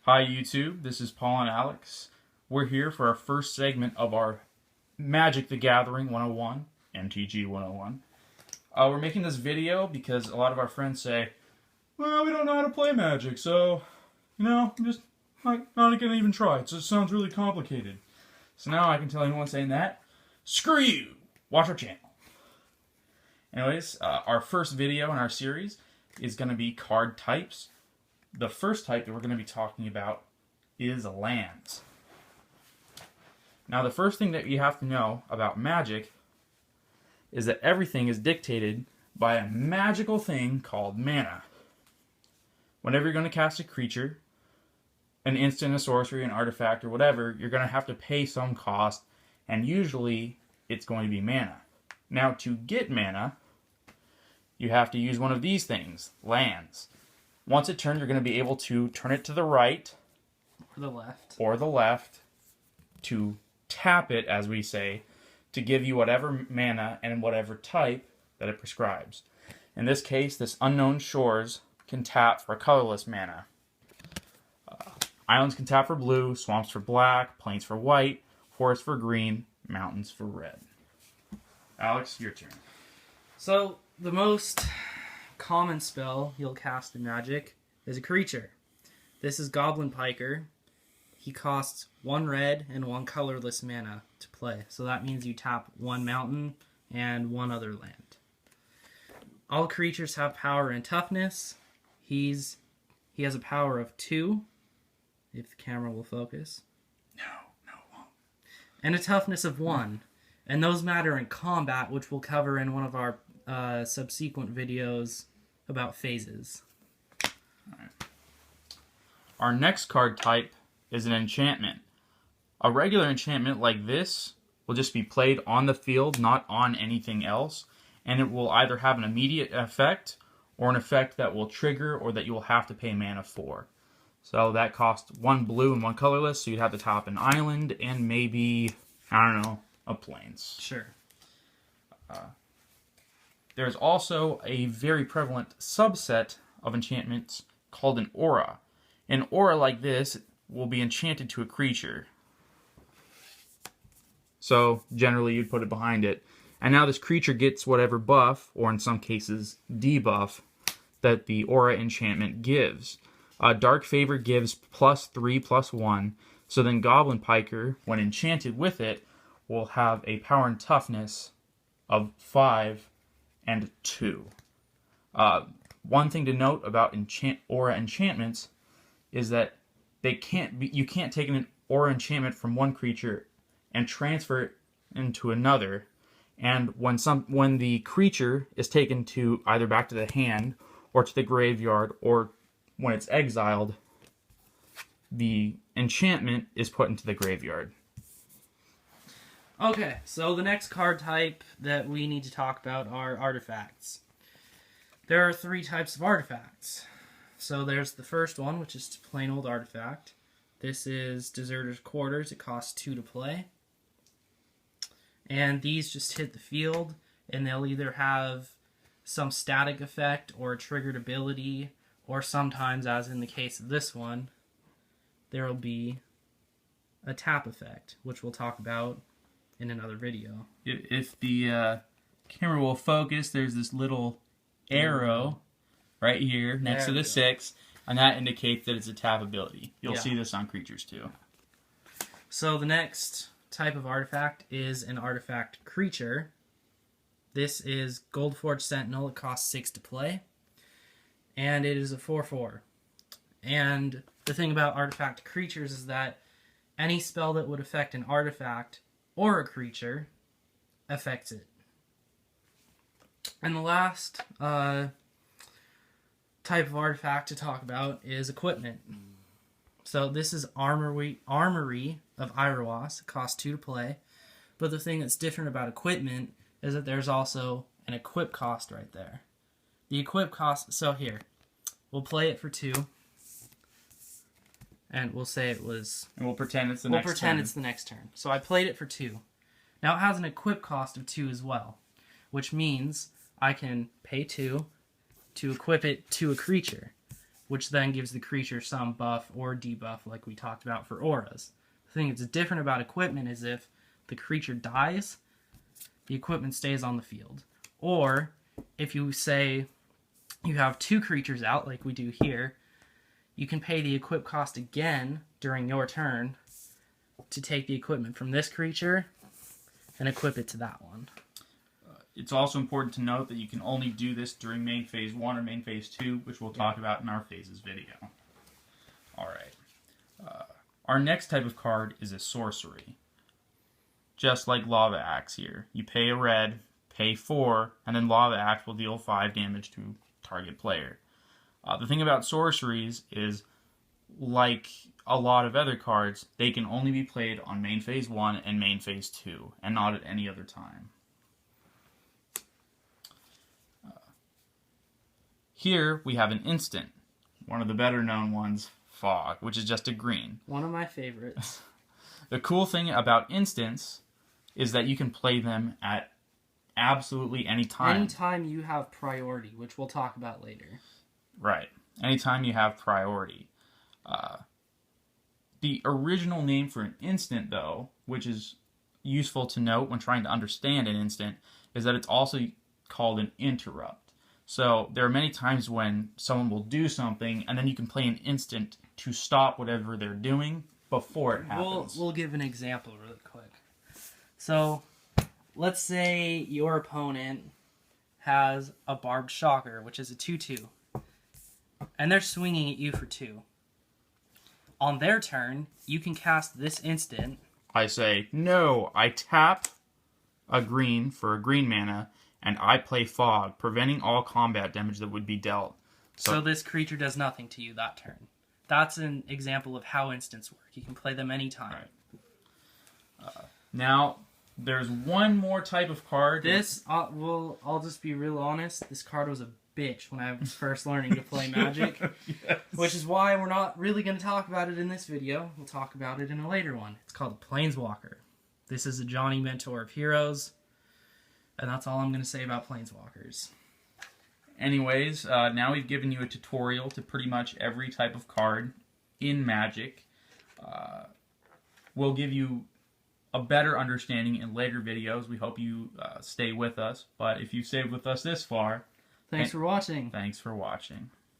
Hi YouTube, this is Paul and Alex. We're here for our first segment of our Magic the Gathering 101, MTG 101. We're making this video because a lot of our friends say, well, we don't know how to play Magic, so, I'm just not going to even try. It just sounds really complicated. So now I can tell anyone saying that, screw you! Watch our channel. Anyways, our first video in our series is going to be card types. The first type that we're going to be talking about is lands. Now, the first thing that you have to know about Magic is that everything is dictated by a magical thing called mana. Whenever you're going to cast a creature, an instant, a sorcery, an artifact, or whatever, you're going to have to pay some cost, and usually it's going to be mana. Now, to get mana, you have to use one of these things, lands. Once a turn, you're going to be able to turn it to the right, or the left, to tap it, as we say, to give you whatever mana and whatever type that it prescribes. In this case, this Unknown Shores can tap for colorless mana. Islands can tap for blue, swamps for black, plains for white, forests for green, mountains for red. Alex, your turn. So, the most common spell you'll cast in Magic is a creature. This is Goblin Piker. He costs 1 red and 1 colorless mana to play. So that means you tap 1 mountain and 1 other land. All creatures have power and toughness. He has a power of 2, if the camera will focus. No, it won't. And a toughness of 1. And those matter in combat, which we'll cover in one of our subsequent videos about phases. Alright. Our next card type is an enchantment. A regular enchantment like this will just be played on the field, not on anything else, and it will either have an immediate effect or an effect that will trigger or that you will have to pay mana for. So that costs 1 blue and 1 colorless, so you'd have to top an island and maybe, a plains. Sure. There's also a very prevalent subset of enchantments called an aura. An aura like this will be enchanted to a creature. So generally you'd put it behind it. And now this creature gets whatever buff, or in some cases debuff, that the aura enchantment gives. Dark Favor gives +3/+1. So then Goblin Piker, when enchanted with it, will have a power and toughness of 5 and 2. One thing to note about aura enchantments is that you can't take an aura enchantment from one creature and transfer it into another. And when the creature is taken to either back to the hand or to the graveyard, or when it's exiled, the enchantment is put into the graveyard. Okay, so the next card type that we need to talk about are artifacts. There are 3 types of artifacts. So there's the first one, which is plain old artifact. This is Deserter's Quarters. It costs 2 to play. And these just hit the field, and they'll either have some static effect or a triggered ability, or sometimes, as in the case of this one, there will be a tap effect, which we'll talk about in another video. If the camera will focus, there's this little arrow right here next to the 6, and that indicates that it's a tap ability. You'll see this on creatures too. So the next type of artifact is an artifact creature. This is Goldforge Sentinel. It costs 6 to play, and it is a 4/4. And the thing about artifact creatures is that any spell that would affect an artifact or a creature affects it. And the last type of artifact to talk about is equipment. So this is Armory of Iroas. It costs 2 to play. But the thing that's different about equipment is that there's also an equip cost right there. The equip cost, so here, we'll play it for 2. And we'll say it was... And we'll pretend it's the next turn. We'll pretend it's the next turn. So I played it for 2. Now it has an equip cost of 2 as well, which means I can pay 2 to equip it to a creature. which then gives the creature some buff or debuff like we talked about for auras. The thing that's different about equipment is if the creature dies, the equipment stays on the field. Or if you say you have 2 creatures out like we do here, you can pay the equip cost again during your turn to take the equipment from this creature and equip it to that one. It's also important to note that you can only do this during main phase 1 or main phase 2, which we'll talk about in our phases video. Alright. Our next type of card is a sorcery. Just like Lava Axe here. You pay a red, pay 4, and then Lava Axe will deal 5 damage to target player. The thing about sorceries is, like a lot of other cards, they can only be played on main phase 1 and main phase 2, and not at any other time. Here we have an instant, one of the better known ones, Fog, which is just a green. One of my favorites. The cool thing about instants is that you can play them at absolutely any time. Anytime you have priority, which we'll talk about later. Right. Anytime you have priority. The original name for an instant, though, which is useful to note when trying to understand an instant, is that it's also called an interrupt. So there are many times when someone will do something, and then you can play an instant to stop whatever they're doing before it happens. We'll give an example really quick. So, let's say your opponent has a Barbed Shocker, which is a 2/2, and they're swinging at you for 2. On their turn, you can cast this instant. I say, no, I tap a green for a green mana, and I play Fog, preventing all combat damage that would be dealt. So this creature does nothing to you that turn. That's an example of how instants work. You can play them anytime. Right. Now, there's one more type of card. This, I'll just be real honest, this card was a bitch when I was first learning to play Magic. Yes. Which is why we're not really going to talk about it in this video. We'll talk about it in a later one. It's called Planeswalker. This is a Johnny Mentor of Heroes. And that's all I'm going to say about Planeswalkers. Anyways, now we've given you a tutorial to pretty much every type of card in Magic. We'll give you a better understanding in later videos. We hope you stay with us. But if you stayed with us this far, Thanks for watching. Thanks for watching.